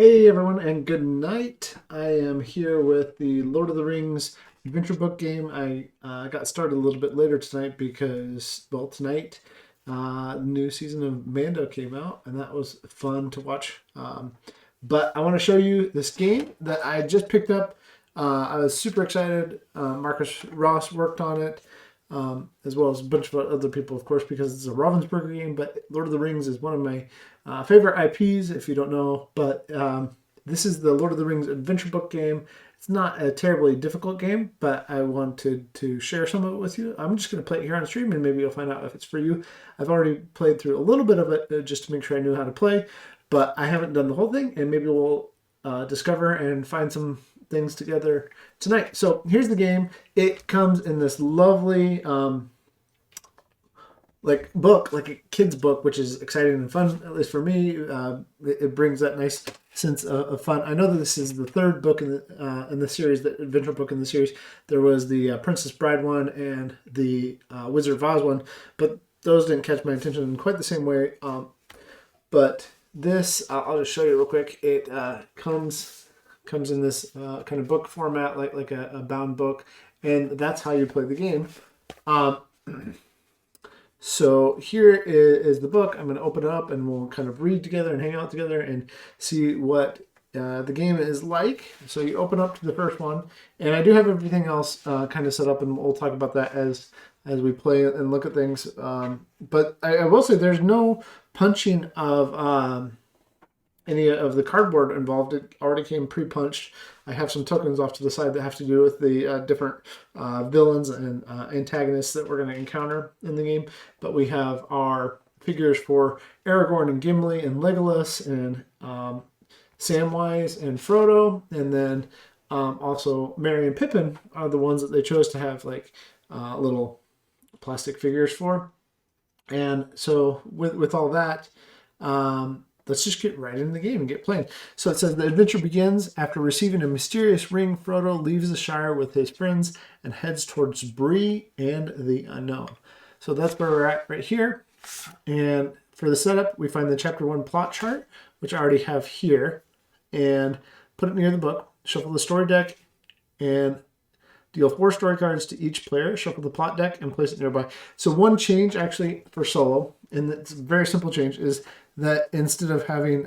Hey everyone, and good night. I am here with the Lord of the Rings adventure book game. I got started a little bit later tonight because, well, tonight, the new season of Mando came out, and that was fun to watch. But I want to show you this game that I just picked up. I was super excited. Marcus Ross worked on it, as well as a bunch of other people, of course, because it's a Ravensburger game. But Lord of the Rings is one of my favorite IPs, if you don't know. But this is the Lord of the Rings adventure book game. It's not a terribly difficult game, but I wanted to share some of it with you. I'm just going to play it here on stream, and maybe you'll find out if it's for you. I've already played through a little bit of it just to make sure I knew how to play, but I haven't done the whole thing, and maybe we'll discover and find some things together tonight. So here's the game. It comes in this lovely like book, like a kid's book, which is exciting and fun, at least for me. It brings that nice sense of fun. I know that this is the third book in the series, the adventure book in the series. There was the Princess Bride one and the Wizard of Oz one, but those didn't catch my attention in quite the same way. But this, I'll just show you real quick. It comes in this kind of book format, like a bound book, and that's how you play the game. So here is the book. I'm going to open it up and we'll kind of read together and hang out together and see what the game is like. So you open up to the first one, and I do have everything else kind of set up, and we'll talk about that as we play and look at things. But I will say there's no punching of any of the cardboard involved. It already came pre-punched. I have some tokens off to the side that have to do with the different villains and antagonists that we're going to encounter in the game. But we have our figures for Aragorn and Gimli and Legolas and Samwise and Frodo. And then also Merry and Pippin are the ones that they chose to have like little plastic figures for. And so with all that, let's just get right into the game and get playing. So it says the adventure begins after receiving a mysterious ring. Frodo leaves the Shire with his friends and heads towards Bree and the unknown. So that's where we're at right here. And for the setup, we find the chapter 1 plot chart, which I already have here, and put it near the book. Shuffle the story deck and deal 4 story cards to each player. Shuffle the plot deck and place it nearby. So one change actually for solo, and it's a very simple change, is that instead of having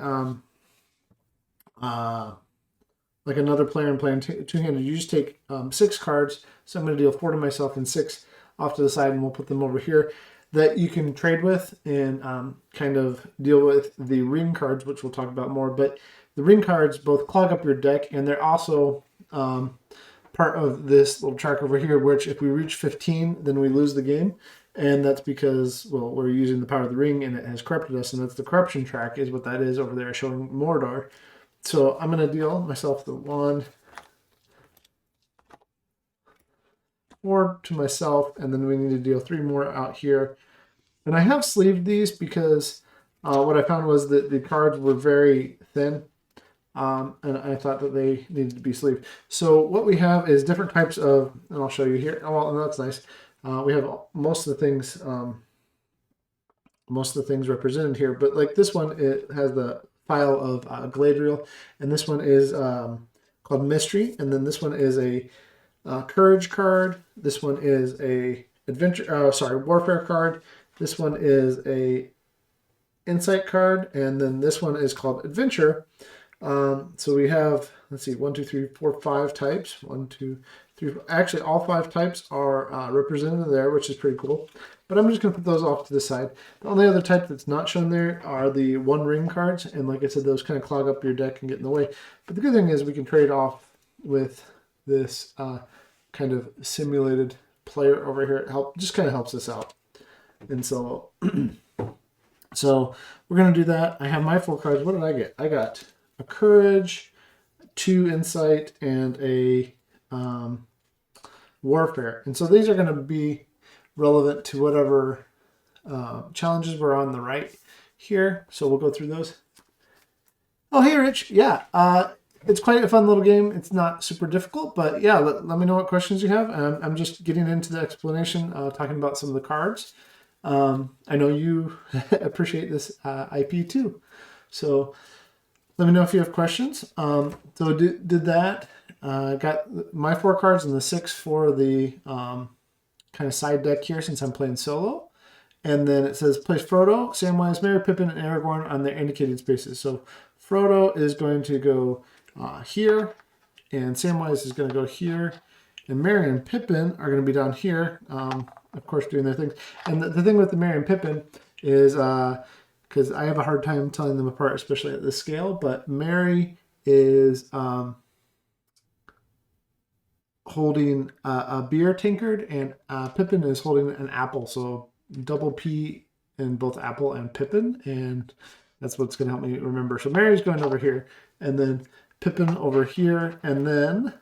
like another player and playing two-handed, you just take 6 cards. So I'm going to deal 4 to myself and 6 off to the side, and we'll put them over here that you can trade with and kind of deal with the ring cards, which we'll talk about more. But the ring cards both clog up your deck, and they're also part of this little track over here, which if we reach 15, then we lose the game. And that's because, well, we're using the power of the ring and it has corrupted us, and that's the corruption track is what that is over there showing Mordor. So I'm going to deal myself the 1, 4 to myself, and then we need to deal 3 more out here. And I have sleeved these because what I found was that the cards were very thin, and I thought that they needed to be sleeved. So what we have is different types of, and I'll show you here. Oh, well, that's nice. We have most of the things represented here, but like this one, it has the file of Galadriel, and this one is called Mystery, and then this one is a Courage card. This one is a Warfare card. This one is a Insight card, and then this one is called Adventure. So we have, let's see, 1, 2, 3, 4, 5 types. 1, 2, 3. Actually, all 5 types are represented there, which is pretty cool. But I'm just going to put those off to the side. The only other type that's not shown there are the 1 ring cards. And like I said, those kind of clog up your deck and get in the way. But the good thing is we can trade off with this kind of simulated player over here. It just kind of helps us out. And so, so we're going to do that. I have my 4 cards. What did I get? I got a Courage, 2 Insight, and a Warfare. And so these are going to be relevant to whatever challenges were on the right here. So we'll go through those. Oh, hey, Rich. Yeah, it's quite a fun little game. It's not super difficult, but yeah, let me know what questions you have. I'm just getting into the explanation, talking about some of the cards. I know you appreciate this IP too. So let me know if you have questions. So did that. Got my 4 cards and the 6 for the kind of side deck here since I'm playing solo. And then it says place Frodo, Samwise, Merry, Pippin, and Aragorn on their indicated spaces. So Frodo is going to go here, and Samwise is going to go here, and Merry and Pippin are going to be down here, of course, doing their things. And the thing with the Merry and Pippin is, because I have a hard time telling them apart, especially at this scale, but Merry is holding a beer tankard, and Pippin is holding an apple. So double P in both apple and Pippin, and that's what's going to help me remember. So Mary's going over here, and then Pippin over here, and then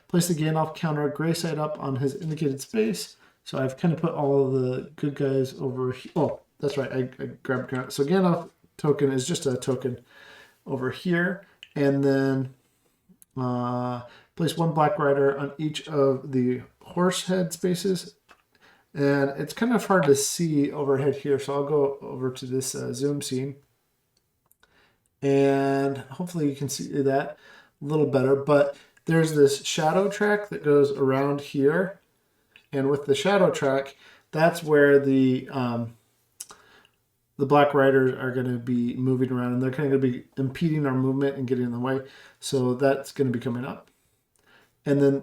place the Gandalf counter gray side up on his indicated space. So I've kind of put all of the good guys over here. Oh, that's right. I grabbed. So Gandalf token is just a token over here, and then place 1 Black Rider on each of the horse head spaces. And it's kind of hard to see overhead here, so I'll go over to this zoom scene. And hopefully you can see that a little better. But there's this shadow track that goes around here. And with the shadow track, that's where the Black Riders are going to be moving around. And they're kind of going to be impeding our movement and getting in the way. So that's going to be coming up. And then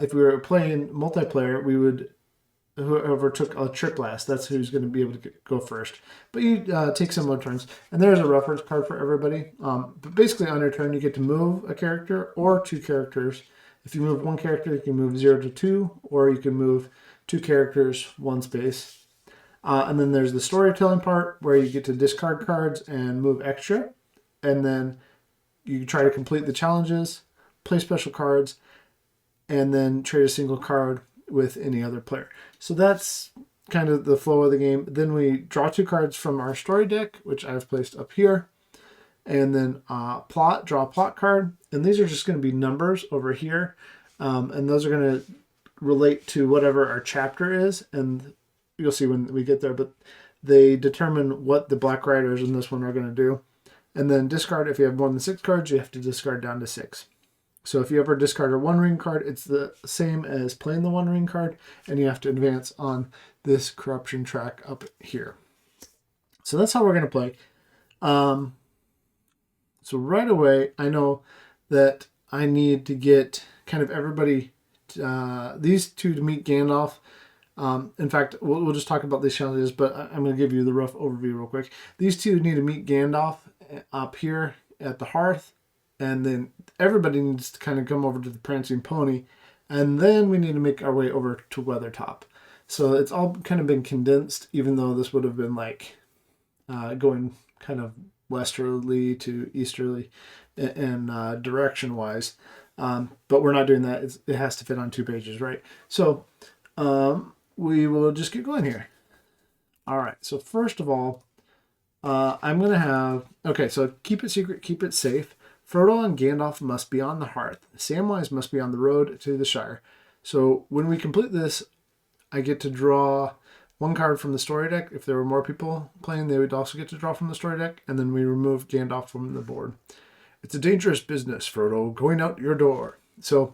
if we were playing multiplayer, we would, whoever took a trick blast, that's who's going to be able to go first. But you take similar turns. And there's a reference card for everybody. But basically on your turn, you get to move a character or 2 characters. If you move 1 character, you can move 0 to 2, or you can move 2 characters, 1 space. And then there's the storytelling part where you get to discard cards and move extra. And then you try to complete the challenges, play special cards, and then trade a single card with any other player. So that's kind of the flow of the game. Then we draw 2 cards from our story deck, which I've placed up here. And then draw a plot card. And these are just going to be numbers over here. And those are going to relate to whatever our chapter is. And you'll see when we get there. But they determine what the Black Riders in this one are going to do. And then discard, if you have more than 6 cards, you have to discard down to 6. So if you ever discard a 1 ring card, it's the same as playing the 1 ring card, and you have to advance on this corruption track up here. So that's how we're going to play. So right away, I know that I need to get kind of everybody, these 2 to meet Gandalf. In fact, we'll just talk about these challenges, but I'm going to give you the rough overview real quick. These 2 need to meet Gandalf up here at the hearth. And then everybody needs to kind of come over to the Prancing Pony. And then we need to make our way over to Weathertop. So it's all kind of been condensed, even though this would have been like going kind of westerly to easterly and direction-wise. But we're not doing that. It has to fit on 2 pages, right? So we will just get going here. All right. So first of all, I'm going to have... Okay, so keep it secret, keep it safe. Frodo and Gandalf must be on the hearth. Samwise must be on the road to the Shire. So when we complete this, I get to draw 1 card from the story deck. If there were more people playing, they would also get to draw from the story deck. And then we remove Gandalf from the board. It's a dangerous business, Frodo, going out your door. So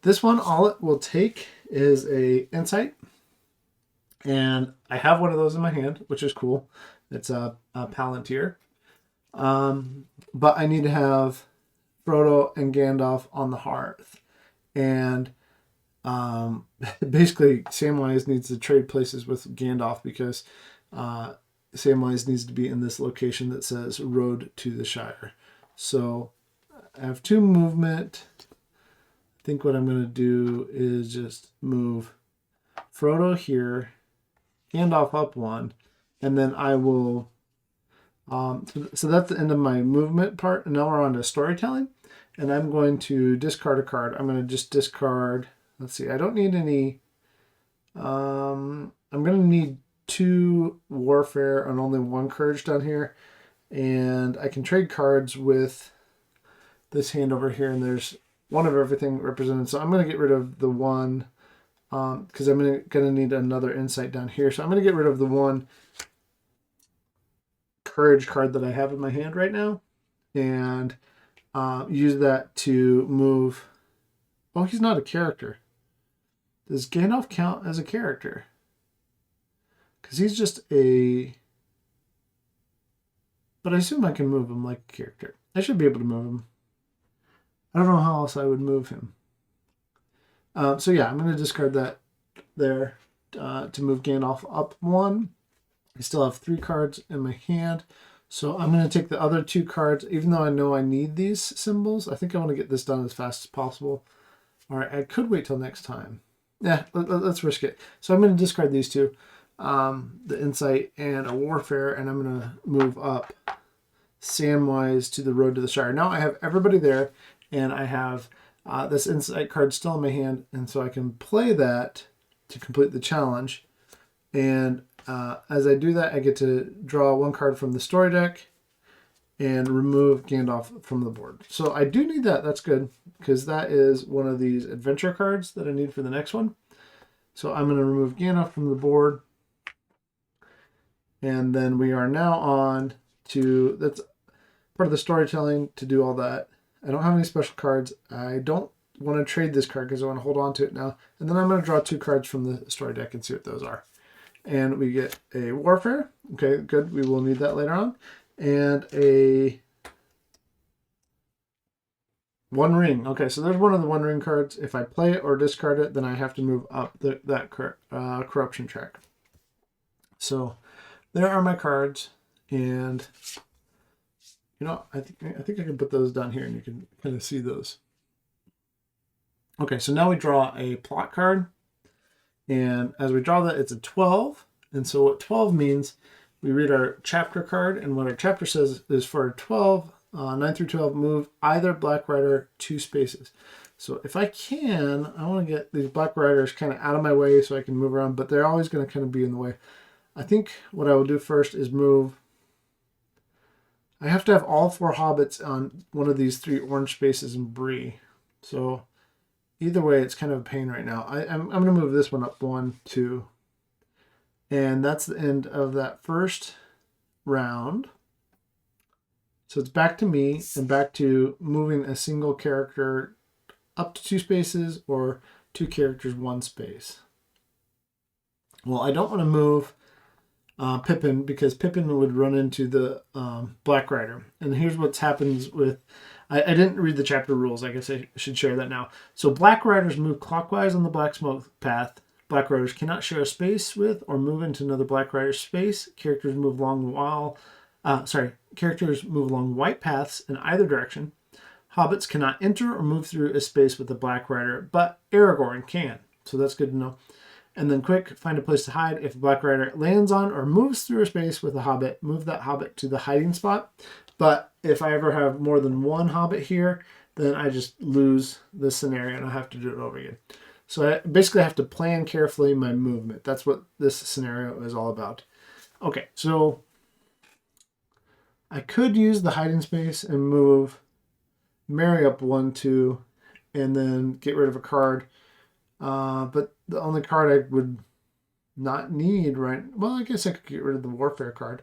this one, all it will take is a insight. And I have one of those in my hand, which is cool. It's a Palantir. But I need to have Frodo and Gandalf on the hearth. And basically, Samwise needs to trade places with Gandalf because Samwise needs to be in this location that says Road to the Shire. So I have 2 movement. I think what I'm going to do is just move Frodo here, Gandalf up 1, and then I will... so that's the end of my movement part. And now we're on to storytelling. And I'm going to discard a card. I'm going to just discard... Let's see. I don't need any... I'm going to need 2 warfare and only 1 courage down here. And I can trade cards with this hand over here. And there's 1 of everything represented. So I'm going to get rid of the 1... because I'm going to need another insight down here. So I'm going to get rid of the 1 courage card that I have in my hand right now and use that to move. Oh, he's not a character. Does Gandalf count as a character? Because he's just a... But I assume I can move him like a character. I should be able to move him. I don't know how else I would move him. So yeah, I'm going to discard that there to move Gandalf up 1. I still have 3 cards in my hand. So I'm going to take the other 2 cards, even though I know I need these symbols. I think I want to get this done as fast as possible. All right, I could wait till next time. Yeah, let's risk it. So I'm going to discard these 2, the Insight and a Warfare, and I'm going to move up Samwise to the Road to the Shire. Now I have everybody there, and I have this Insight card still in my hand, and so I can play that to complete the challenge. And as I do that, I get to draw 1 card from the story deck and remove Gandalf from the board. So I do need that. That's good, because that is one of these adventure cards that I need for the next one. So I'm going to remove Gandalf from the board. And then we are now on to, that's part of the storytelling, to do all that. I don't have any special cards. I don't want to trade this card because I want to hold on to it now. And then I'm going to draw 2 cards from the story deck and see what those are. And we get a Warfare. Okay, good. We will need that later on. And a 1 ring. Okay, so there's one of the 1 ring cards. If I play it or discard it, then I have to move up that corruption track. So there are my cards. And you know, I think I can put those down here and you can kind of see those. Okay, so now we draw a plot card. And as we draw that, it's a 12. And so what 12 means, we read our chapter card. And what our chapter says is for 12, 9 through 12, move either Black Rider 2 spaces. So if I can, I want to get these Black Riders kind of out of my way so I can move around. But they're always going to kind of be in the way. I think what I will do first is move... I have to have all 4 hobbits on one of these 3 orange spaces in Bree. So either way, it's kind of a pain right now. I'm going to move this one up 1, 2. And that's the end of that first round. So it's back to me and back to moving a single character up to 2 spaces or 2 characters 1 space. Well, I don't want to move Pippin, because Pippin would run into the Black Rider. And here's what happens with... I didn't read the chapter rules. I guess I should share that now. So Black Riders move clockwise on the Black Smoke path. Black Riders cannot share a space with or move into another Black Rider space. Characters move along characters move along white paths in either direction. Hobbits cannot enter or move through a space with a Black Rider, but Aragorn can. So that's good to know. And then quick, find a place to hide. If a Black Rider lands on or moves through a space with a Hobbit, move that Hobbit to the hiding spot. But if I ever have more than 1 Hobbit here, then I just lose this scenario and I have to do it over again. So I basically have to plan carefully my movement. That's what this scenario is all about. Okay, so I could use the hiding space and move Mary up 1, 2, and then get rid of a card. But the only card I would not need, right? Well, I guess I could get rid of the Warfare card.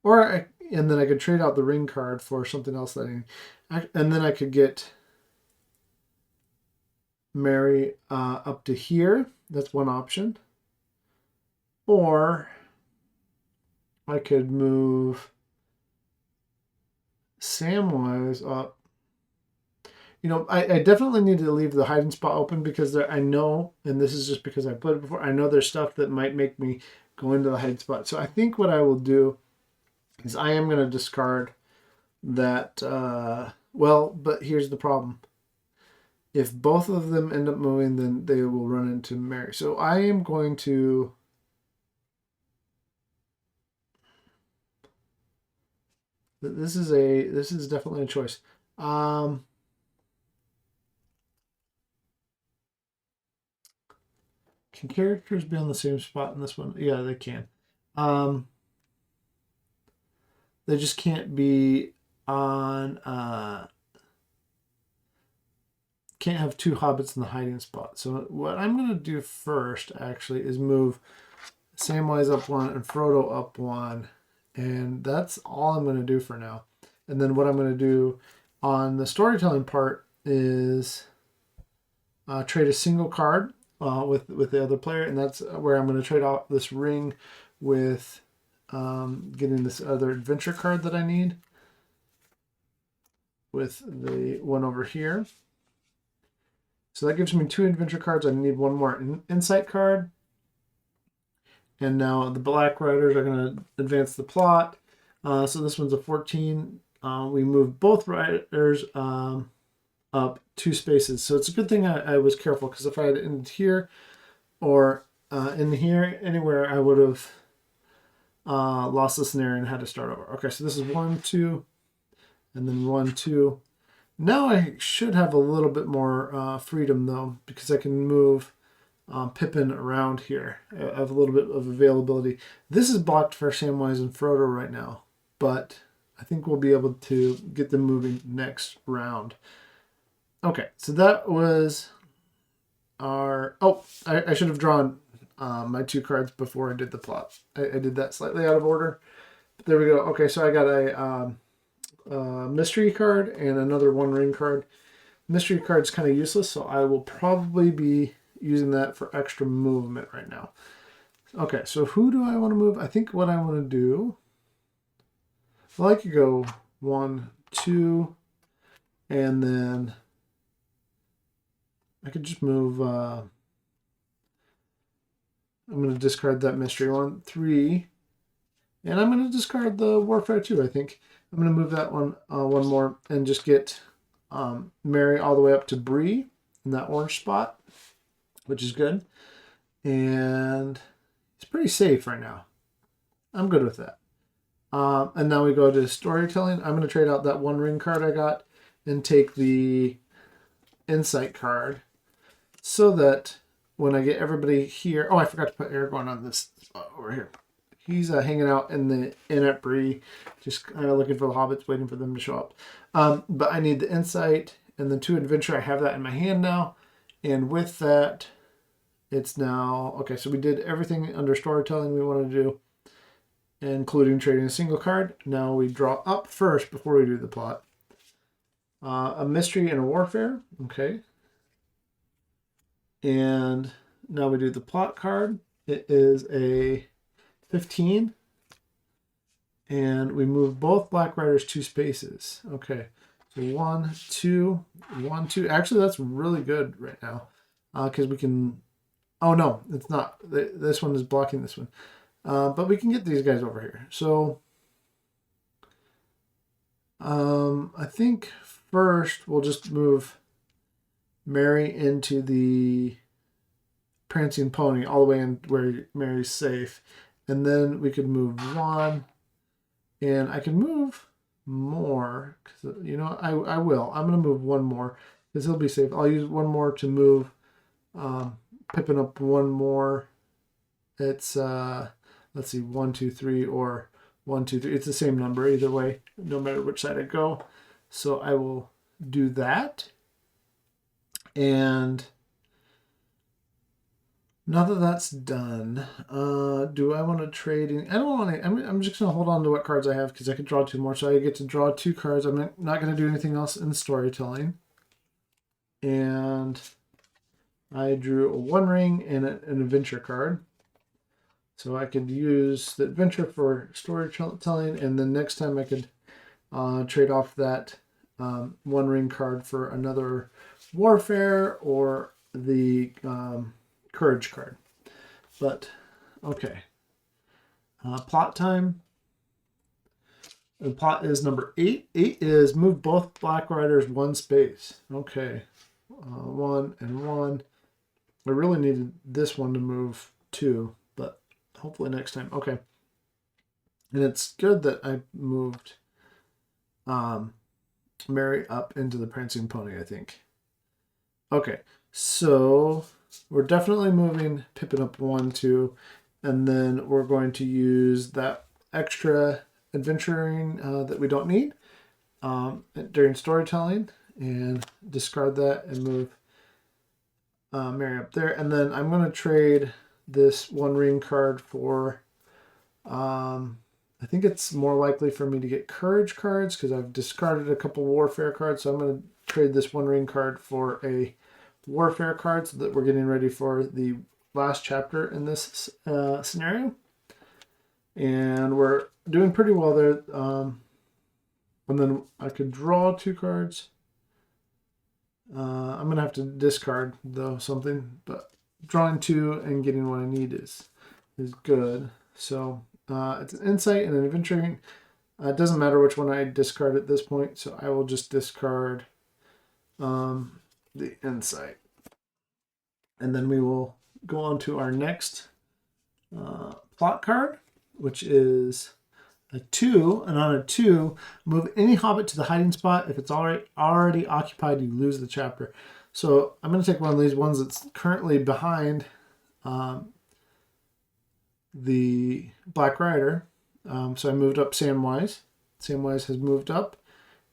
And then I could trade out the ring card for something else that I need. And then I could get Mary up to here. That's one option. Or I could move Samwise up. You know, I definitely need to leave the hiding spot open because I know, and this is just because I've played it before, I know there's stuff that might make me go into the hiding spot. So I think what I will do is I am going to discard that. Well, but here's the problem. If both of them end up moving, then they will run into Mary. So I am going to... This is definitely a choice. Can characters be on the same spot in this one? Yeah, they can. They just can't be on... can't have 2 hobbits in the hiding spot. So what I'm going to do first, actually, is move Samwise up 1 and Frodo up 1. And that's all I'm going to do for now. And then what I'm going to do on the storytelling part is trade a single card with the other player, and that's where I'm going to trade off this ring with getting this other adventure card that I need with the one over here. So that gives me 2 adventure cards. I need one more insight card. And now the Black Riders are going to advance the plot. So this one's a 14. We move both riders up 2 spaces. So it's a good thing I was careful, because if I had ended here or in here, anywhere, I would have lost the scenario and had to start over. Okay, so this is 1, 2, and then 1, 2. Now I should have a little bit more freedom, though, because I can move Pippin around here. I have a little bit of availability. This is blocked for Samwise and Frodo right now, but I think we'll be able to get them moving next round. Okay, so that was our... Oh, I should have drawn my 2 cards before I did the plot. I did that slightly out of order. But there we go. Okay, so I got a mystery card and another 1 ring card. Mystery card's kind of useless, so I will probably be using that for extra movement right now. Okay, so who do I want to move? I think what I want to do... Well, I could go 1, 2, and then I could just move... I'm going to discard that mystery 1, 3, and I'm going to discard the warfare 2, I think. I'm going to move that one one more and just get Mary all the way up to Bree in that orange spot, which is good. And it's pretty safe right now. I'm good with that. And now we go to storytelling. I'm going to trade out that 1 ring card I got and take the insight card so that when I get everybody here... Oh, I forgot to put Aragorn on this spot over here. He's hanging out in the inn at Bree, just kind of looking for the hobbits, waiting for them to show up. But I need the insight and the 2 adventure. I have that in my hand now. And with that, it's now... Okay, so we did everything under storytelling we wanted to do, including trading a single card. Now we draw up first before we do the plot. A mystery and a warfare. Okay. And now we do the plot card. It is a 15. And we move both Black Riders 2 spaces. Okay. So 1, 2, 1, 2. Actually, that's really good right now. Because we can... Oh, no, it's not. This one is blocking this one. But we can get these guys over here. So I think first we'll just move Mary into the Prancing Pony all the way in where Mary's safe. And then we could move 1. And I can move more. Cause, you know, I will. I'm going to move 1 more because he'll be safe. I'll use 1 more to move Pippin up 1 more. It's... let's see, 1, 2, 3, or 1, 2, 3. It's the same number either way, no matter which side I go. So I will do that. And now that that's done, do I want to trade? I don't want to. I'm just going to hold on to what cards I have because I could draw 2 more. So I get to draw 2 cards. I'm not going to do anything else in storytelling. And I drew a 1 ring and an adventure card. So I could use the adventure for storytelling, and then next time I could trade off that 1 ring card for another warfare or the courage card. But, okay. Plot time. The plot is number 8. 8 is move both Black Riders 1 space. Okay. 1 and 1. I really needed this one to move 2, but hopefully next time. Okay. And it's good that I moved Mary up into the Prancing Pony, I think. Okay. So we're definitely moving Pippin up 1, 2. And then we're going to use that extra adventuring that we don't need during storytelling and discard that and move Mary up there. And then I'm going to trade this 1 ring card for I think it's more likely for me to get courage cards because I've discarded a couple warfare cards. So I'm going to trade this one ring card for a warfare card so that we're getting ready for the last chapter in this scenario. And we're doing pretty well there. And then I could draw 2 cards. I'm going to have to discard, though, something. But drawing 2 and getting what I need is good. So it's an insight and an adventuring. It doesn't matter which one I discard at this point. So I will just discard the insight. And then we will go on to our next plot card, which is a 2, and on a 2, move any hobbit to the hiding spot. If it's already occupied, you lose the chapter. So I'm going to take one of these ones that's currently behind the Black Rider. So I moved up Samwise. Samwise has moved up,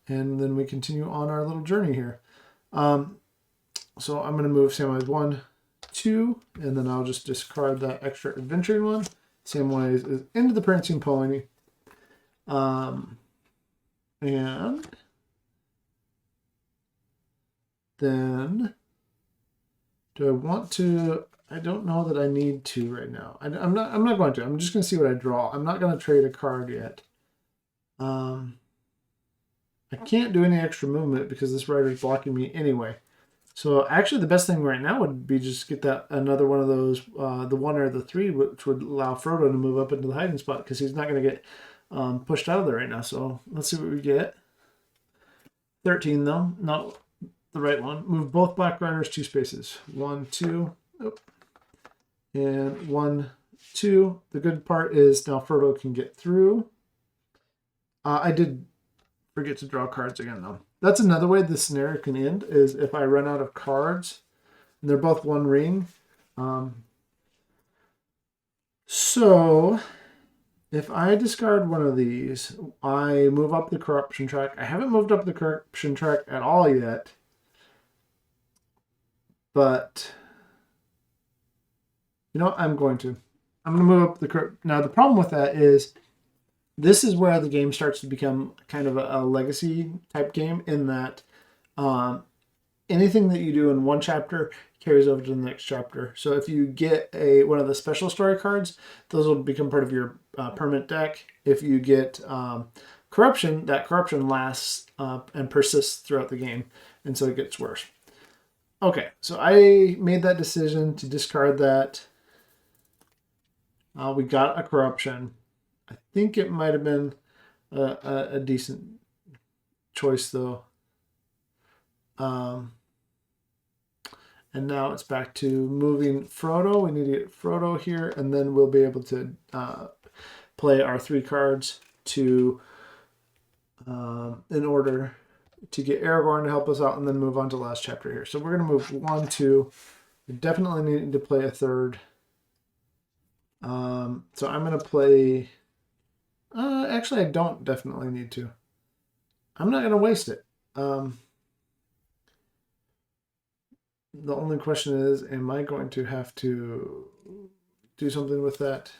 and then we continue on our little journey here. So I'm going to move Samwise 1, 2, and then I'll just discard that extra adventuring one. Samwise is into the prancing pony. And then do I want to? I don't know that I need to right now. I'm not going to. I'm just going to see what I draw. I'm not going to trade a card yet. I can't do any extra movement because this rider is blocking me anyway. So actually the best thing right now would be just get that another one of those, the 1 or the 3, which would allow Frodo to move up into the hiding spot because he's not going to get pushed out of there right now. So let's see what we get. 13 though, not the right one. Move both Black Riders 2 spaces. 1, 2, and 1, 2. The good part is now Frodo can get through. I did forget to draw cards again though. That's another way this scenario can end, is if I run out of cards and they're both 1 ring. So if I discard one of these, I move up the corruption track. I haven't moved up the corruption track at all yet. But, you know, I'm going to move up the now the problem with that is this is where the game starts to become kind of a legacy type game, in that anything that you do in one chapter carries over to the next chapter. So if you get one of the special story cards, those will become part of your permanent deck. If you get corruption, that corruption lasts and persists throughout the game, and so it gets worse. Okay, so I made that decision to discard that. We got a corruption. I think it might have been a decent choice, though. And now it's back to moving Frodo. We need to get Frodo here, and then we'll be able to play our 3 cards to in order to get Aragorn to help us out, and then move on to the last chapter here. So we're going to move 1, 2. We definitely need to play a 3rd. So I'm going to play... actually, I don't definitely need to. I'm not going to waste it. The only question is, am I going to have to do something with that?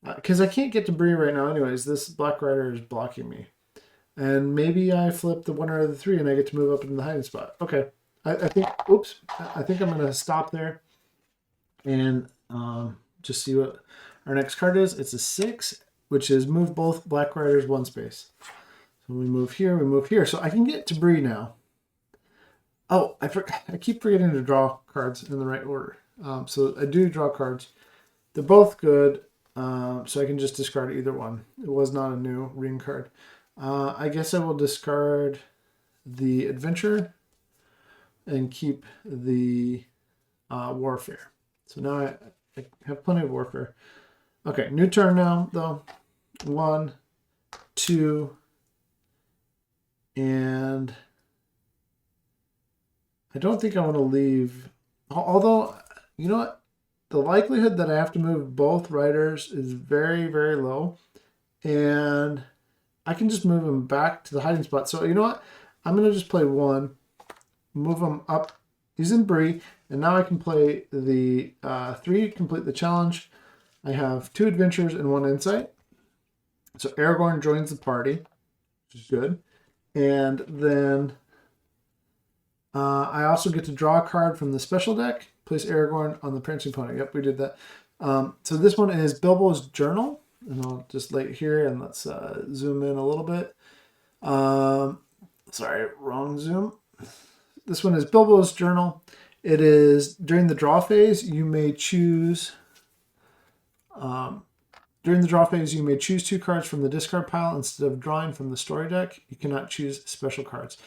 Because I can't get to Bree right now anyways. This Black Rider is blocking me. And maybe I flip the 1 or the 3 and I get to move up into the hiding spot. Okay. I think, oops, I think I'm going to stop there and just see what our next card is. It's a 6, which is move both Black Riders 1 space. So we move here, we move here. So I can get to Bree now. Oh, I keep forgetting to draw cards in the right order. So I do draw cards. They're both good, so I can just discard either one. It was not a new ring card. I guess I will discard the adventure and keep the warfare. So now I have plenty of warfare. Okay, new turn now, though. 1, 2, and I don't think I want to leave. Although, you know what? The likelihood that I have to move both riders is very, very low. And I can just move him back to the hiding spot. So, you know what? I'm going to just play 1, move him up. He's in Bree. And now I can play the 3, complete the challenge. I have 2 adventures and 1 insight. So Aragorn joins the party, which is good. And then I also get to draw a card from the special deck. Place Aragorn on the prancing pony. Yep, we did that. So this one is Bilbo's Journal. And I'll just lay it here and let's zoom in a little bit. Sorry, wrong zoom. This one is Bilbo's Journal. It is during the draw phase, you may choose. During the draw phase, you may choose 2 cards from the discard pile instead of drawing from the story deck. You cannot choose special cards.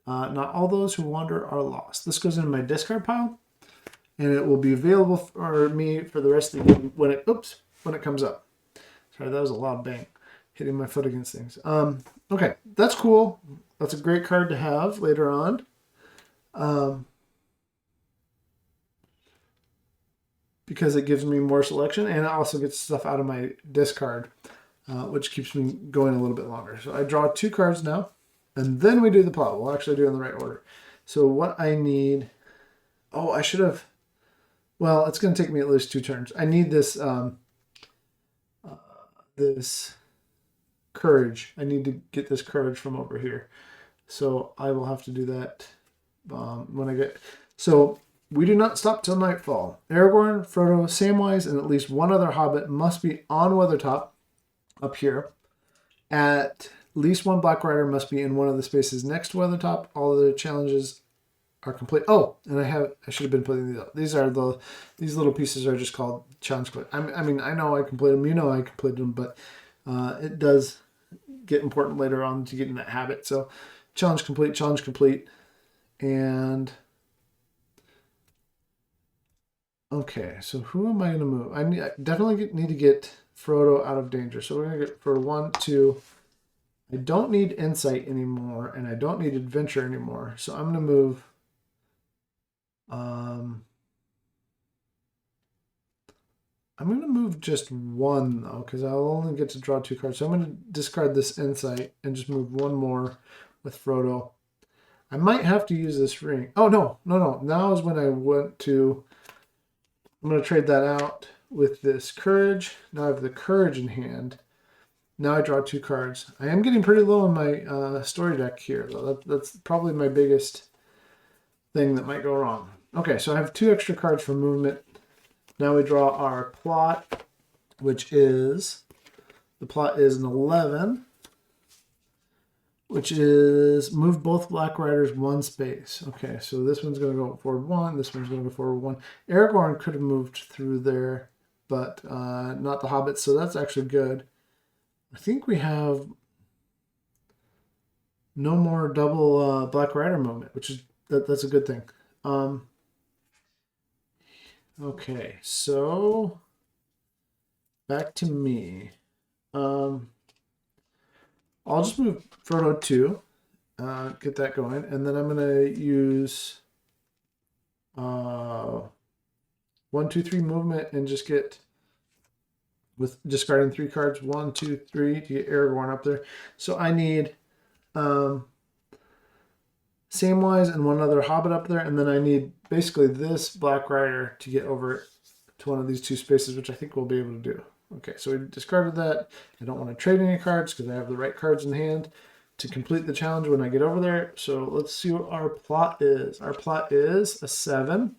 Not all those who wander are lost. This goes into my discard pile, and it will be available for me for the rest of the game when it comes up. Sorry, that was a loud bang, hitting my foot against things. Okay, that's cool. That's a great card to have later on. Because it gives me more selection, and it also gets stuff out of my discard, which keeps me going a little bit longer. So I draw 2 cards now, and then we do the plot. We'll actually do it in the right order. So what I need... Oh, I should have... Well, it's going to take me at least 2 turns. I need this this courage. I need to get this courage from over here. So I will have to do that when I get... So... We do not stop till nightfall. Aragorn, Frodo, Samwise, and at least one other hobbit must be on Weathertop, up here. At least one Black Rider must be in one of the spaces next to Weathertop. All of the challenges are complete. Oh, and I should have been putting these up. These little pieces are just called challenge complete. I mean, I know I completed them. You know I completed them, but it does get important later on to get in that habit. So challenge complete, and... Okay, so who am I going to move? I definitely need to get Frodo out of danger. So we're going to get for 1, 2. I don't need insight anymore, and I don't need adventure anymore. So I'm going to move. I'm going to move just 1 though, because I'll only get to draw 2 cards. So I'm going to discard this insight and just move 1 more with Frodo. I might have to use this ring. Oh no! Now is when I went to. I'm going to trade that out with this courage. Now I have the courage in hand. Now I draw 2 cards. I am getting pretty low on my story deck here, though. That's probably my biggest thing that might go wrong. Okay, so I have 2 extra cards for movement. Now we draw our plot, which is... The plot is an 11, which is move both Black Riders 1 space. Okay, so this one's going to go forward 1. This one's going to go forward 1. Aragorn could have moved through there, but not the hobbits, so that's actually good. I think we have no more double Black Rider movement, which is that's a good thing. Okay, so back to me. I'll just move Frodo 2, get that going, and then I'm going to use 1, 2, 3 movement and just get, with discarding 3 cards, 1, 2, 3 to get Aragorn up there. So I need Samwise and 1 other hobbit up there, and then I need basically this Black Rider to get over to one of these 2 spaces, which I think we'll be able to do. Okay, so we discarded that. I don't want to trade any cards because I have the right cards in hand to complete the challenge when I get over there. So let's see what our plot is. Our plot is a 7,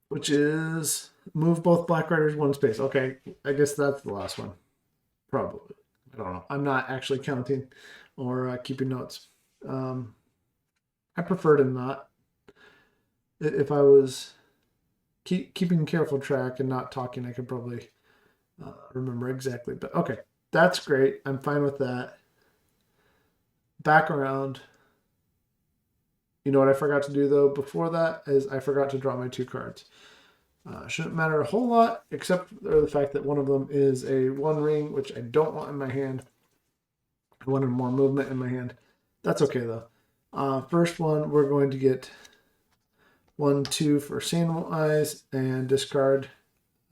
which is move both Black Riders 1 space. Okay, I guess that's the last one. Probably. I don't know. I'm not actually counting or keeping notes. I prefer to not. If I was... keeping careful track and not talking, I could probably remember exactly. But okay, that's great. I'm fine with that. Back around. You know what I forgot to do, though, before that is I forgot to draw my 2 cards. Shouldn't matter a whole lot, except for the fact that one of them is a 1 ring, which I don't want in my hand. I wanted more movement in my hand. That's okay, though. First one, we're going to get 1, 2 for Samwise and discard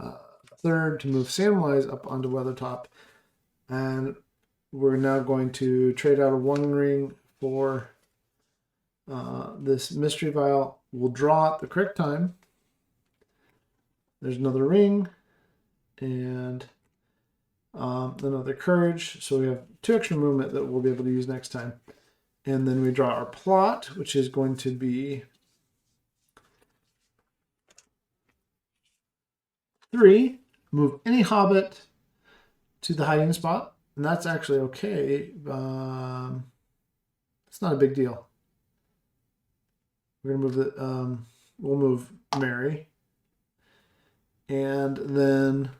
3rd to move Samwise up onto Weathertop. And we're now going to trade out a 1 ring for this mystery vial. We'll draw at the correct time. There's another ring, and another courage. So we have 2 extra movement that we'll be able to use next time. And then we draw our plot, which is going to be 3. Move any hobbit to the hiding spot. And that's actually okay. It's not a big deal. We're going to move the, we'll move Mary. And then,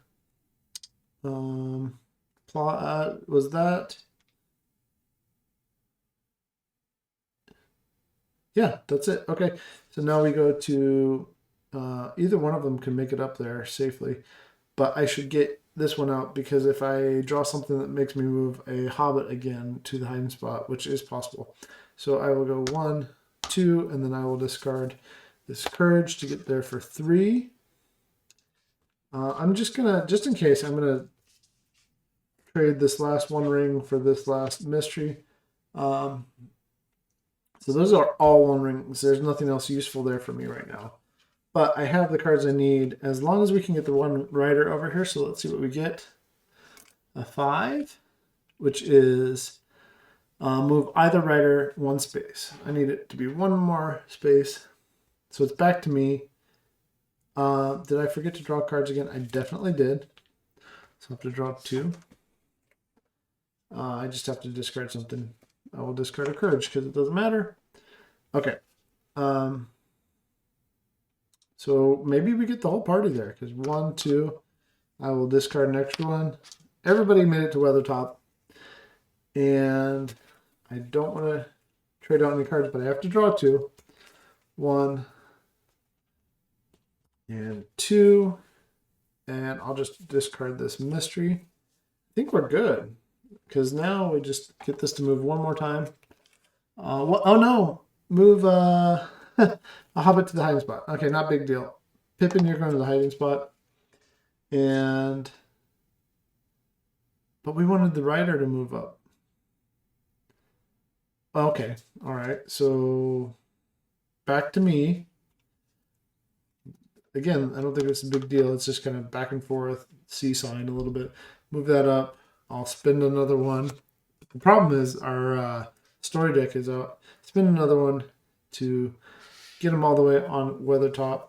plot, was that? Yeah, that's it. Okay. So now we go to, either one of them can make it up there safely. But I should get this one out because if I draw something that makes me move a hobbit again to the hiding spot, which is possible. So I will go 1, 2, and then I will discard this courage to get there for 3. I'm just gonna, just in case, I'm gonna trade this last 1 ring for this last mystery. So those are all 1 rings. There's nothing else useful there for me right now. But I have the cards I need as long as we can get the 1 rider over here. So let's see what we get. A 5, which is move either rider 1 space. I need it to be 1 more space. So it's back to me. Did I forget to draw cards again? I definitely did. So I have to draw 2. I just have to discard something. I will discard a courage because it doesn't matter. Okay. So maybe we get the whole party there because 1, 2. I will discard an extra 1. Everybody made it to Weathertop. And I don't want to trade out any cards, but I have to draw 2. 1 and 2. And I'll just discard this mystery. I think we're good because now we just get this to move 1 more time. Oh no! Move a hobbit to the hiding spot. Okay, not big deal. Pippin, you're going to the hiding spot. But we wanted the rider to move up. Okay, all right. So back to me. Again, I don't think it's a big deal. It's just kind of back and forth, seesawing a little bit. Move that up. I'll spend another 1. The problem is our story deck is out. Spend another 1 to get them all the way on Weathertop.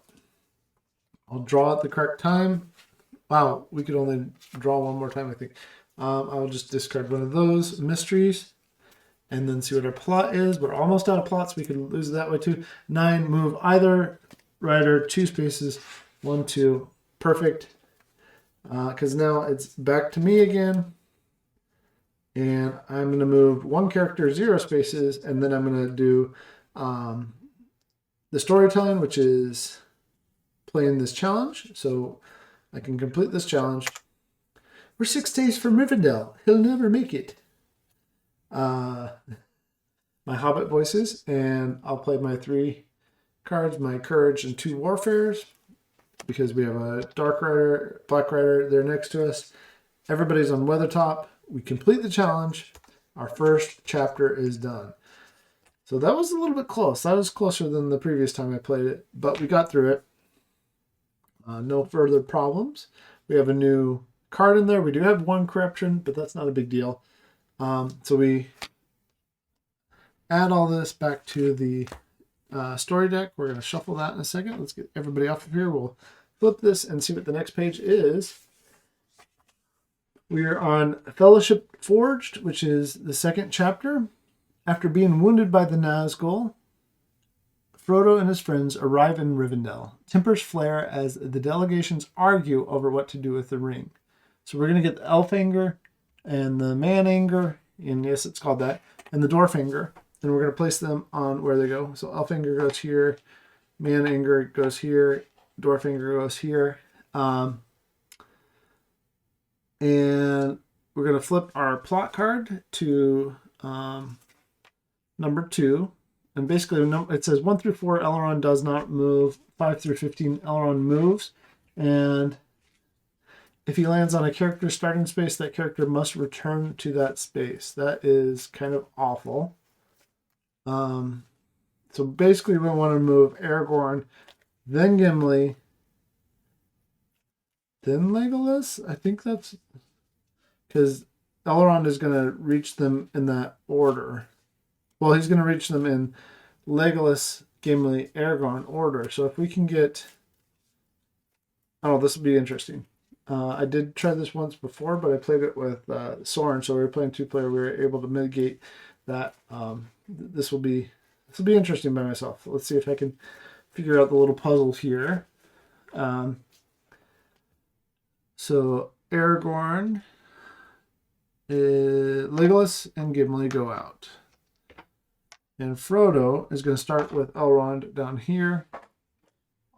I'll draw at the correct time. Wow, we could only draw 1 more time, I think. I'll just discard 1 of those mysteries and then see what our plot is. We're almost out of plots. We could lose it that way too. 9, move either rider 2 spaces. 1, 2. Perfect. Because now it's back to me again. And I'm going to move 1 character 0 spaces. And then I'm going to do the storytelling, which is playing this challenge. So I can complete this challenge. We're 6 days from Rivendell. He'll never make it. My Hobbit voices. And I'll play my 3 cards, my courage and 2 warfares, because we have a dark rider, black rider there next to us. Everybody's on Weathertop. We complete the challenge. Our first chapter is done. So that was a little bit close. That was closer than the previous time I played it, but we got through it. No further problems. We have a new card in there. We do have 1 corruption, but that's not a big deal. So we add all this back to the story deck. We're going to shuffle that in a second. Let's get everybody off of here. We'll flip this and see what the next page is. We are on Fellowship Forged, which is the 2nd chapter. After being wounded by the Nazgul, Frodo and his friends arrive in Rivendell. Tempers flare as the delegations argue over what to do with the ring. So we're going to get the elf anger and the man anger, and yes, it's called that, and the dwarf anger. And we're going to place them on where they go. So elf anger goes here, man anger goes here, dwarf anger goes here. And we're going to flip our plot card to number 2. And basically it says 1 through 4, Elrond does not move. 5 through 15, Elrond moves. And if he lands on a character's starting space, that character must return to that space. That is kind of awful. So basically we want to move Aragorn, then Gimli, then Legolas. I think that's... because Elrond is going to reach them in that order. Well, he's going to reach them in Legolas, Gimli, Aragorn order. So if we can get... Oh, this will be interesting. I did try this once before, but I played it with Soren, so we were playing 2-player. We were able to mitigate that. This will be interesting by myself. Let's see if I can figure out the little puzzle here. So Aragorn, Legolas, and Gimli go out. And Frodo is going to start with Elrond down here.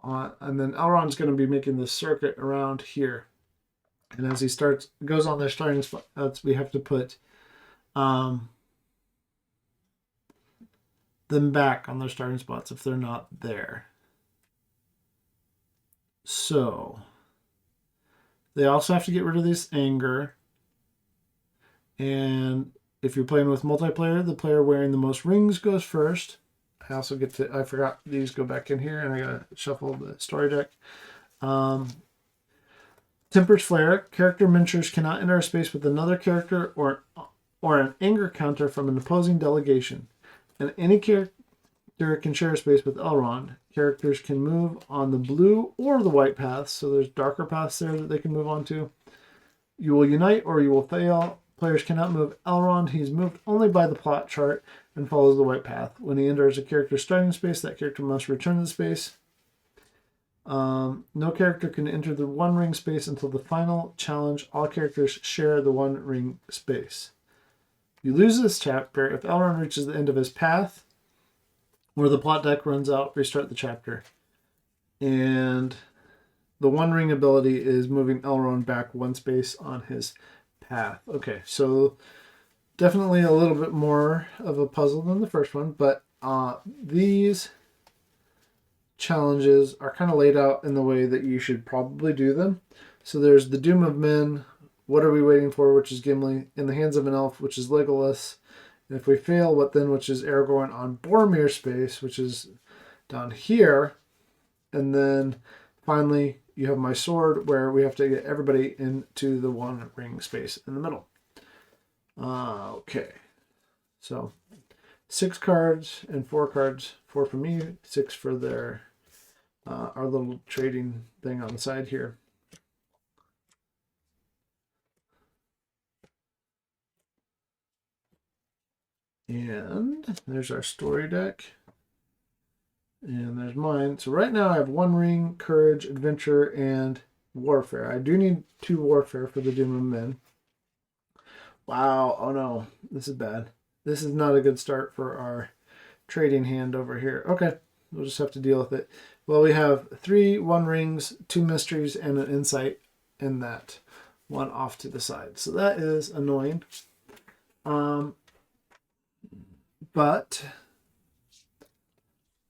And then Elrond's going to be making this circuit around here. And as he goes on their starting spots, we have to put them back on their starting spots if they're not there. So they also have to get rid of this anger. And if you're playing with multiplayer, the player wearing the most rings goes first. I also get to, I forgot these go back in here, and I gotta shuffle the story deck. Temper's Flare. Character miniatures cannot enter a space with another character or an anger counter from an opposing delegation. And any character can share a space with Elrond. Characters can move on the blue or the white paths, so there's darker paths there that they can move on to. You will unite or you will fail. Players cannot move Elrond. He's moved only by the plot chart and follows the white path. When he enters a character's starting space, that character must return to the space. No character can enter the one ring space until the final challenge. All characters share the one ring space. You lose this chapter if Elrond reaches the end of his path or the plot deck runs out. Restart the chapter. And the one ring ability is moving Elrond back one space on his path. Okay, so definitely a little bit more of a puzzle than the first one, but these challenges are kind of laid out in the way that you should probably do them. So there's the Doom of Men, What Are We Waiting For, which is Gimli, In the Hands of an Elf, which is Legolas, and if we fail, What Then, which is Aragorn, on Boromir space, which is down here, and then finally you have My Sword, where we have to get everybody into the one ring space in the middle. Okay, so 6 cards and 4 cards, 4 for me, 6 for their our little trading thing on the side here. And there's our story deck. And there's mine. So right now I have 1 ring, courage, adventure, and warfare. I do need 2 warfare for the Doom of Men. Wow, oh no, this is bad. This is not a good start for our trading hand over here. Okay, we'll just have to deal with it. Well, we have 3 1 rings, 2 mysteries, and an insight in that one off to the side. So that is annoying. But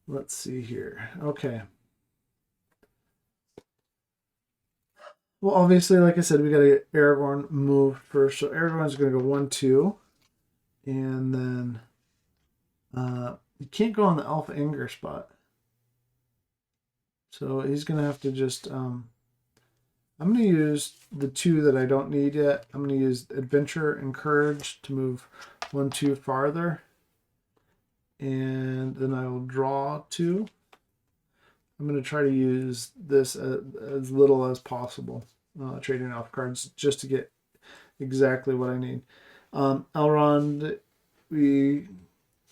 let's see here. Okay. Well, obviously, like I said, we got to get Aragorn moved first. So Aragorn's going to go 1, 2. And then you can't go on the Elf Anger spot. So he's going to have to just... I'm going to use the 2 that I don't need yet. I'm going to use Adventure and Courage to move 1, 2 farther. And then I will draw 2. I'm going to try to use this as little as possible, trading off cards just to get exactly what I need. Elrond, we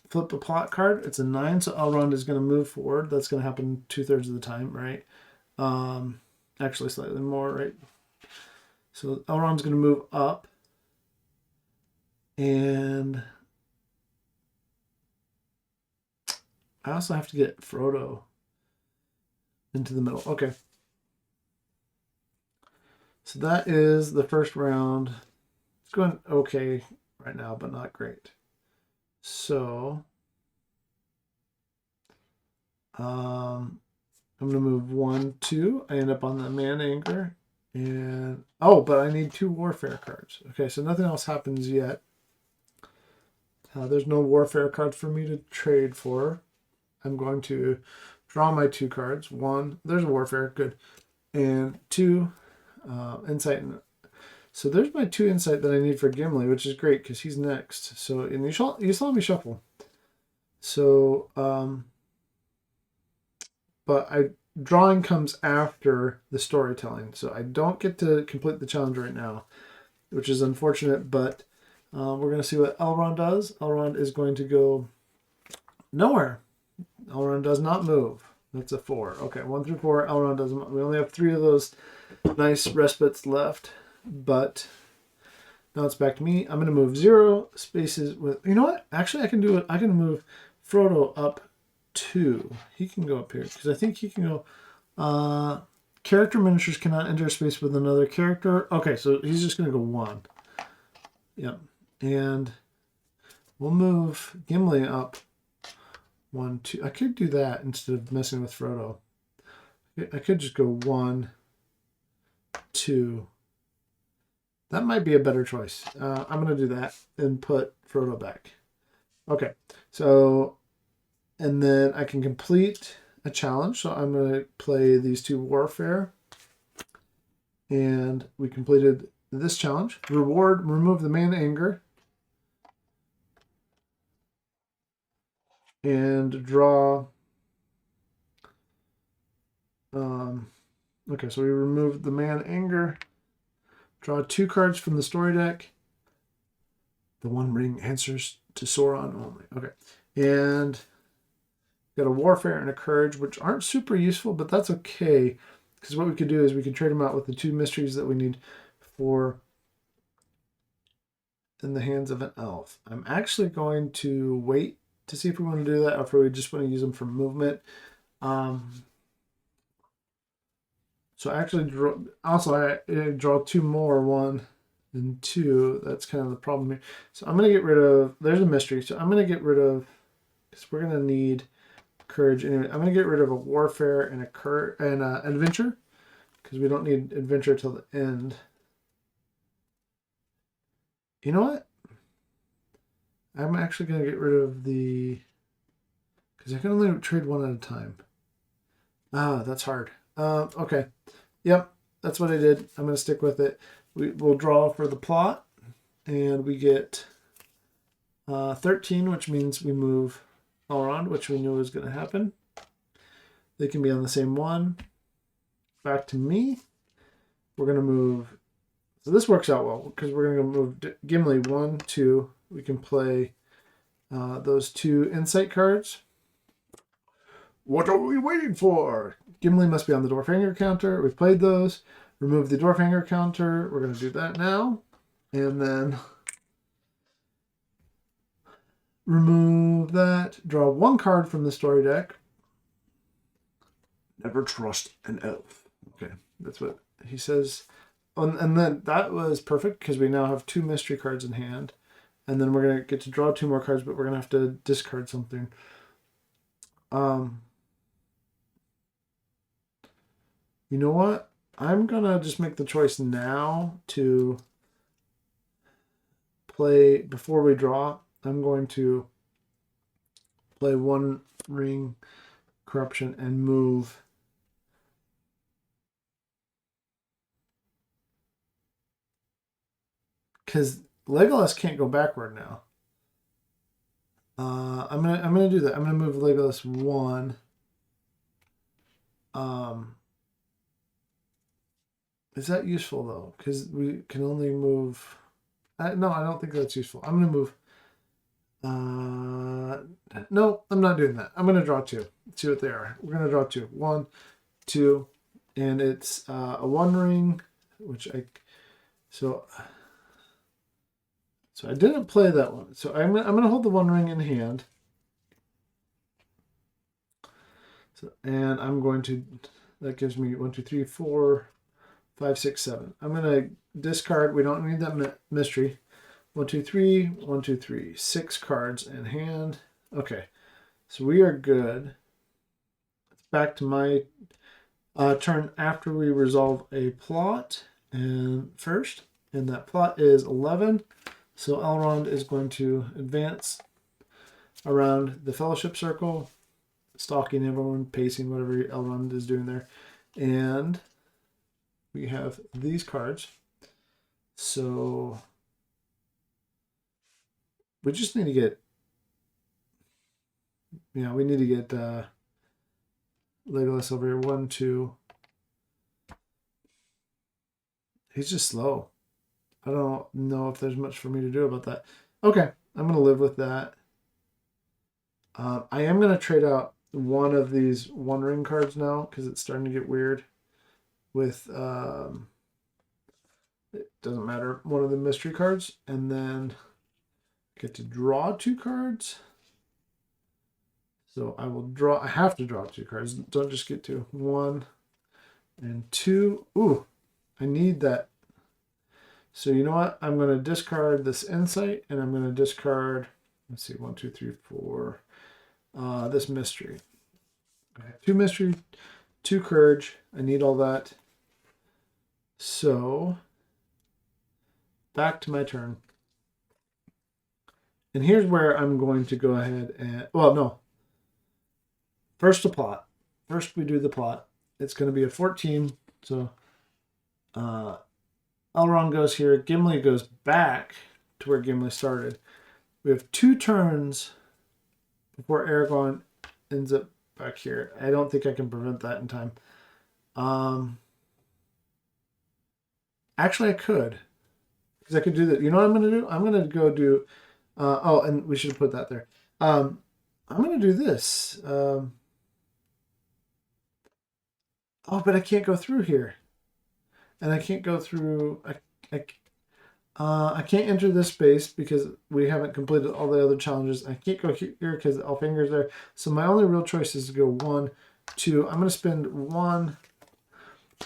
flip a plot card. It's a 9, so Elrond is going to move forward. That's going to happen 2/3 of the time, right? Actually, slightly more, right? So Elrond's going to move up. And I also have to get Frodo into the middle. Okay. So that is the first round. It's going okay right now, but not great. So I'm going to move 1, 2. I end up on the Man Anger. And but I need 2 warfare cards. Okay, so nothing else happens yet. There's no warfare cards for me to trade for. I'm going to draw my 2 cards. 1, there's warfare, good. And 2, insight. So there's my 2 insight that I need for Gimli, which is great because he's next. So, and you saw me shuffle. So, but drawing comes after the storytelling. So I don't get to complete the challenge right now, which is unfortunate, but we're going to see what Elrond does. Elrond is going to go nowhere. Elrond does not move. That's a 4. Okay, 1 through 4. Elrond doesn't. We only have 3 of those nice respites left, but now it's back to me. I'm going to move 0 spaces with. You know what? Actually, I can do it. I can move Frodo up 2. He can go up here because I think he can go. Character miniatures cannot enter a space with another character. Okay, so he's just going to go 1. Yep, and we'll move Gimli up 1, 2. I could do that instead of messing with Frodo. I could just go 1, 2. That might be a better choice. I'm going to do that and put Frodo back. Okay, so, and then I can complete a challenge. So I'm going to play these 2 warfare. And we completed this challenge. Reward, remove the man anger. And draw. Okay, so we removed the man anger. Draw 2 cards from the story deck. The One Ring answers to Sauron only. Okay, and got a warfare and a courage, which aren't super useful, but that's okay. Because what we could do is we could trade them out with the 2 mysteries that we need for in the hands of an elf. I'm actually going to wait to see if we want to do that or if we just want to use them for movement. So I actually draw 2 more, 1 and 2. That's kind of the problem here. So I'm going to get rid of, there's a mystery. So I'm going to get rid of, because we're going to need courage anyway. I'm going to get rid of a warfare and an adventure, because we don't need adventure till the end. You know what? I'm actually going to get rid of the, because I can only trade 1 at a time. Ah, that's hard. Okay. Yep, that's what I did. I'm going to stick with it. We'll draw for the plot, and we get 13, which means we move Elrond, which we knew was going to happen. They can be on the same one. Back to me. We're going to move. So this works out well because we're going to move Gimli 1, 2. We can play those 2 insight cards. What are we waiting for? Gimli must be on the Dwarfhanger counter. We've played those. Remove the Dwarfhanger counter. We're going to do that now. And then remove that. Draw 1 card from the story deck. Never trust an elf. Okay, that's what he says. And then that was perfect because we now have 2 mystery cards in hand. And then we're going to get to draw 2 more cards, but we're going to have to discard something. You know what? I'm going to just make the choice now to play, before we draw, I'm going to play 1 ring corruption and move. Because Legolas can't go backward now. I'm gonna do that. I'm gonna move Legolas 1. Is that useful though? Because we can only move. No, I don't think that's useful. I'm gonna move. No, I'm not doing that. I'm gonna draw 2. See what they are. We're gonna draw 2. 1, 2, and it's a 1 ring, which so I didn't play that one. So I'm gonna hold the 1 ring in hand. So, and I'm going to, that gives me 1, 2, 3, 4, 5, 6, 7. I'm gonna discard. We don't need that mystery. 1, 2, 3, 1, 2, 3, 6 cards in hand. Okay, so we are good. It's back to my turn after we resolve a plot. And first, and that plot is 11. So Elrond is going to advance around the Fellowship Circle, stalking everyone, pacing whatever Elrond is doing there. And we have these cards. So we just need to get, we need to get Legolas over here. 1, 2. He's just slow. I don't know if there's much for me to do about that. Okay, I'm going to live with that. I am going to trade out one of these One Ring cards now because it's starting to get weird with, it doesn't matter, one of the mystery cards. And then get to draw 2 cards. So I will draw, I have to draw 2 cards. Don't just get 2. 1 and 2. Ooh, I need that. So you know what? I'm going to discard this insight and I'm going to discard, let's see, 1, 2, 3, 4. This mystery. I have 2 mystery, 2 courage. I need all that. So back to my turn. And here's where I'm going to go ahead and, well, no. First the plot. First we do the plot. It's going to be a 14. So Elrond goes here. Gimli goes back to where Gimli started. We have 2 turns before Aragorn ends up back here. I don't think I can prevent that in time. Actually, I could. Because I could do that. You know what I'm going to do? I'm going to go do... oh, and we should have put that there. I'm going to do this. Oh, but I can't go through here. And I can't go through... I can't enter this space because we haven't completed all the other challenges. I can't go here because Elfinger's there. So my only real choice is to go 1, 2. I'm going to spend 1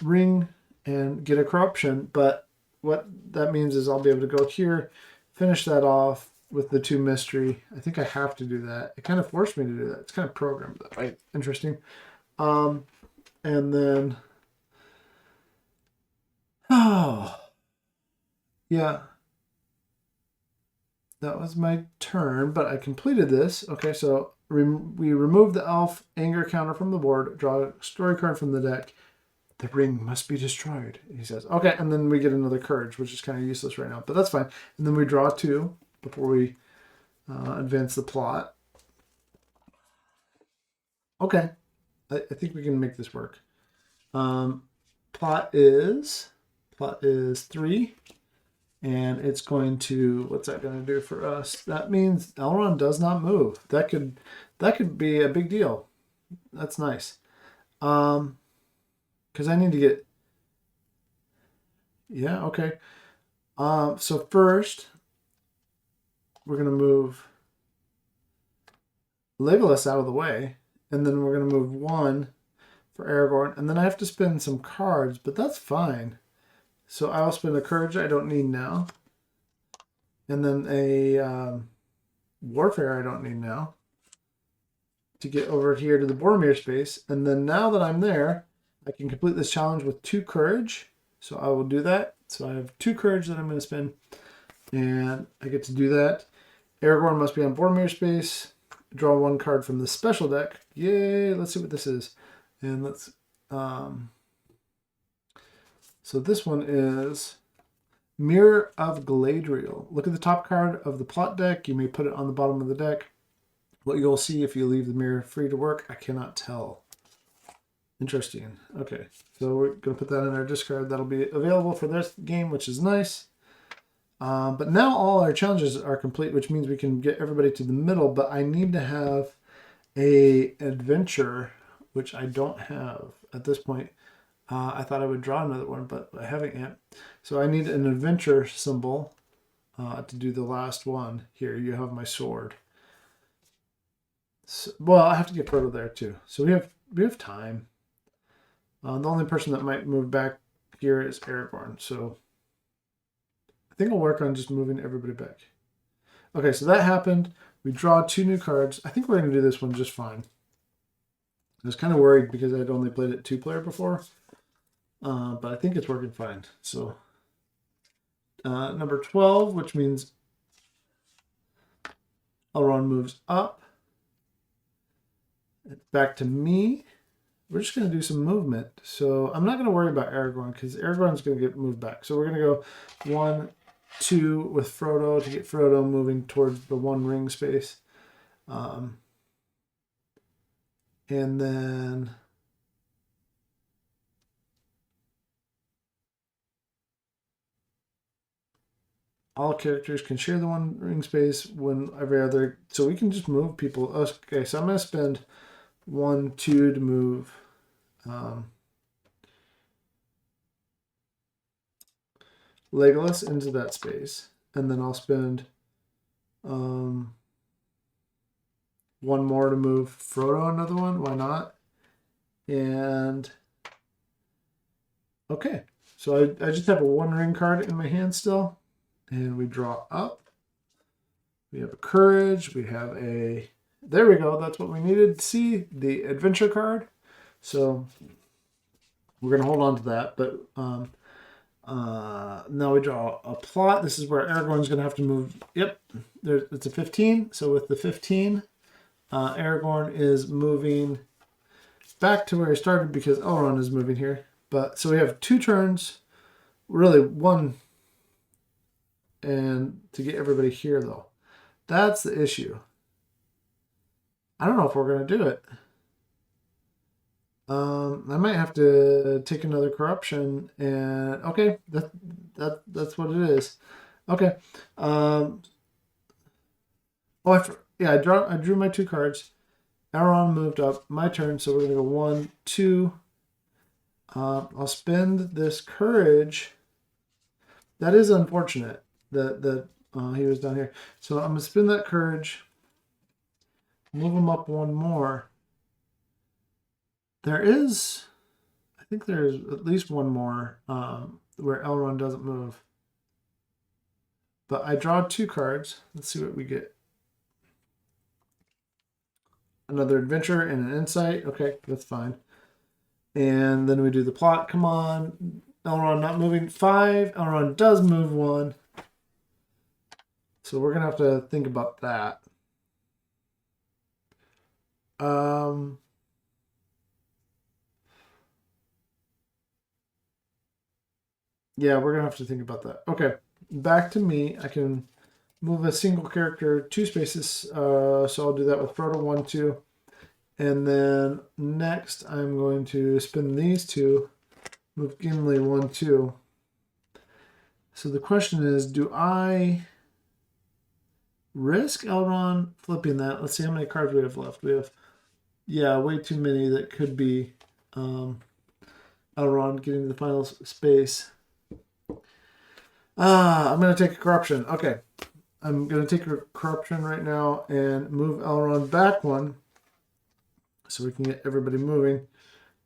ring and get a corruption. But what that means is I'll be able to go here, finish that off with the 2 mystery. I think I have to do that. It kind of forced me to do that. It's kind of programmed that way. Interesting. And then... Oh... Yeah, that was my turn, but I completed this. Okay, so we remove the elf anger counter from the board, draw a story card from the deck. The ring must be destroyed, he says. Okay, and then we get another courage, which is kind of useless right now, but that's fine. And then we draw 2 before we advance the plot. Okay, I think we can make this work. Plot is 3. And it's going to, what's that going to do for us? That means Elrond does not move. That could be a big deal. That's nice. Because I need to get, yeah, okay. So first, we're going to move Legolas out of the way. And then we're going to move 1 for Aragorn. And then I have to spend some cards, but that's fine. So I'll spend a courage I don't need now. And then a warfare I don't need now. To get over here to the Boromir space. And then now that I'm there, I can complete this challenge with 2 courage. So I will do that. So I have 2 courage that I'm going to spend. And I get to do that. Aragorn must be on Boromir space. Draw 1 card from the special deck. Yay! Let's see what this is. And let's... So this one is Mirror of Galadriel. Look at the top card of the plot deck. You may put it on the bottom of the deck. What you'll see if you leave the mirror free to work, I cannot tell. Interesting. Okay, so we're going to put that in our discard. That'll be available for this game, which is nice. But now all our challenges are complete, which means we can get everybody to the middle, but I need to have a adventure, which I don't have at this point. I thought I would draw another one, but I haven't yet. So I need an adventure symbol to do the last one. Here, you have my sword. So, well, I have to get Frodo there too. So we have time. The only person that might move back here is Aragorn. So I think I'll work on just moving everybody back. Okay, so that happened. We draw 2 new cards. I think we're going to do this one just fine. I was kind of worried because I'd only played it 2-player before. But I think it's working fine. So number 12, which means Elrond moves up. It's back to me. we're just going to do some movement. So I'm not going to worry about Aragorn because Aragorn's going to get moved back. So we're going to go 1, 2 with Frodo to get Frodo moving towards the 1 ring space. And then all characters can share the 1 ring space when every other. So we can just move people. Okay, so I'm going to spend 1, 2 to move. Legolas into that space, and then I'll spend 1 more to move Frodo another one. Why not? And okay, so I just have a 1 ring card in my hand still, and we draw up. We have a courage. We have a. There we go. That's what we needed to see, the adventure card. So we're gonna hold on to that, but now we draw a plot. This is where Aragorn's going to have to move. Yep, it's a 15. So with the 15, Aragorn is moving back to where he started because Elrond is moving here. But so we have 2 turns, really 1, and to get everybody here though. That's the issue. I don't know if we're going to do it. I might have to take another corruption, and okay, that's what it is. Okay. Oh, yeah, I drew my 2 cards. Elrond moved up. My turn, so we're gonna go 1, 2. I'll spend this courage. That is unfortunate that he was down here. So I'm gonna spend that courage. Move him up 1 more. There is, I think there's at least 1 more where Elrond doesn't move. But I draw 2 cards. Let's see what we get. Another adventure and an insight. Okay, that's fine. And then we do the plot. Come on. Elrond not moving. 5. Elrond does move 1. So we're going to have to think about that. Yeah, we're going to have to think about that. Okay, back to me. I can move a single character 2 spaces. So I'll do that with Frodo 1, 2. And then next I'm going to spin these 2. Move Gimli 1, 2. So the question is, do I risk Elrond flipping that? Let's see how many cards we have left. We have, yeah, way too many that could be Elrond getting to the final space. I'm going to take a corruption. Okay. I'm going to take a corruption right now and move Elrond back 1 so we can get everybody moving.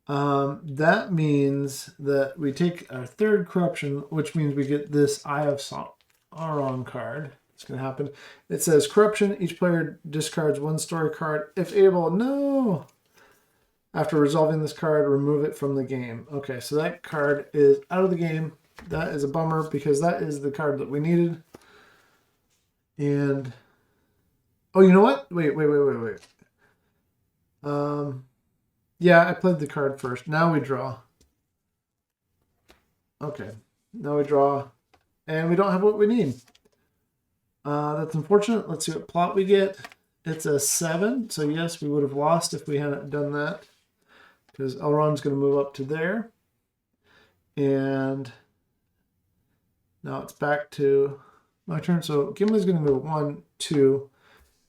That means that we take our 3rd corruption, which means we get this Eye of Sauron card. It's going to happen. It says corruption. Each player discards 1 story card. If able, no. After resolving this card, remove it from the game. Okay, so that card is out of the game. That is a bummer because that is the card that we needed. And oh, you know what? Wait. Yeah, I played the card first. Now we draw. Okay, now we draw, and we don't have what we need. That's unfortunate. Let's see what plot we get. It's a 7, so yes, we would have lost if we hadn't done that, because Elrond's going to move up to there, and now it's back to my turn. So Gimli's going to move 1, 2,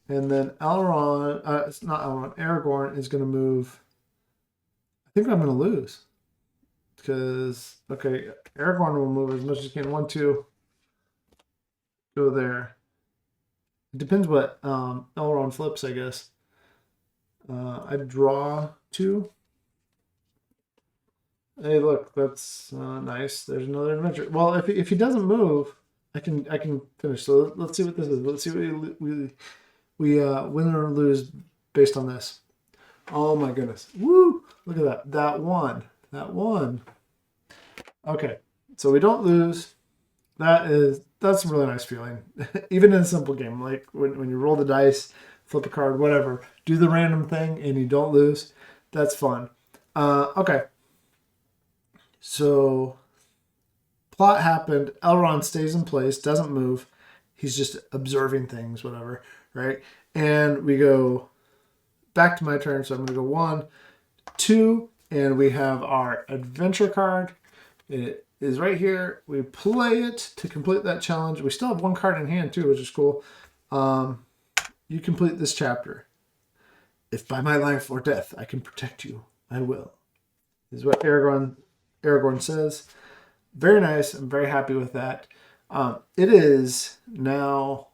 and then Elrond. It's not Elrond. Aragorn is going to move. I think I'm going to lose because, okay, Aragorn will move as much as he can. 1, 2, go there. It depends what Elrond flips, I guess. I draw 2. Hey, look, that's nice. There's another adventure. Well, if he doesn't move, I can finish. So let's see what this is. Let's see what we win or lose based on this. Oh my goodness. Woo! Look at that. That one. Okay. So we don't lose. That's a really nice feeling. Even in a simple game. Like when you roll the dice, flip a card, whatever. Do the random thing and you don't lose. That's fun. Okay. So plot happened. Elrond stays in place, doesn't move. He's just observing things, whatever, right? And we go back to my turn. So I'm going to go 1, 2, and we have our adventure card. It is right here. We play it to complete that challenge. We still have 1 card in hand too, which is cool. You complete this chapter. If by my life or death I can protect you, I will. Is what Aragorn says. Very nice. I'm very happy with that. It is now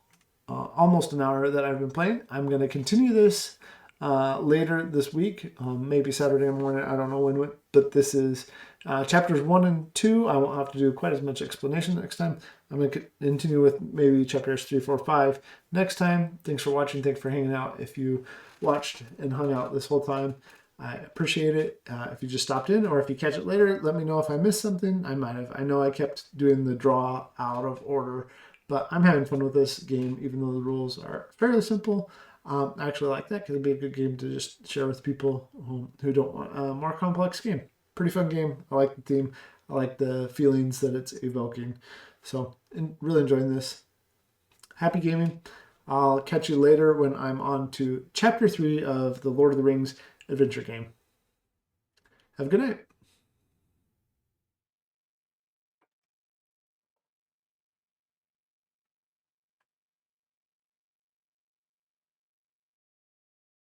almost an hour that I've been playing. I'm going to continue this later this week, maybe Saturday morning. I don't know when, but this is chapters 1 and 2. I won't have to do quite as much explanation next time. I'm going to continue with maybe chapters 3, 4, 5 next time. Thanks for watching. Thanks for hanging out. If you watched and hung out this whole time, I appreciate it. If you just stopped in or if you catch it later, let me know if I missed something. I might have. I know I kept doing the draw out of order, but I'm having fun with this game, even though the rules are fairly simple. I actually like that because it'd be a good game to just share with people who don't want a more complex game. Pretty fun game. I like the theme. I like the feelings that it's evoking. So, really enjoying this. Happy gaming. I'll catch you later when I'm on to chapter 3 of the Lord of the Rings adventure game. Have a good night.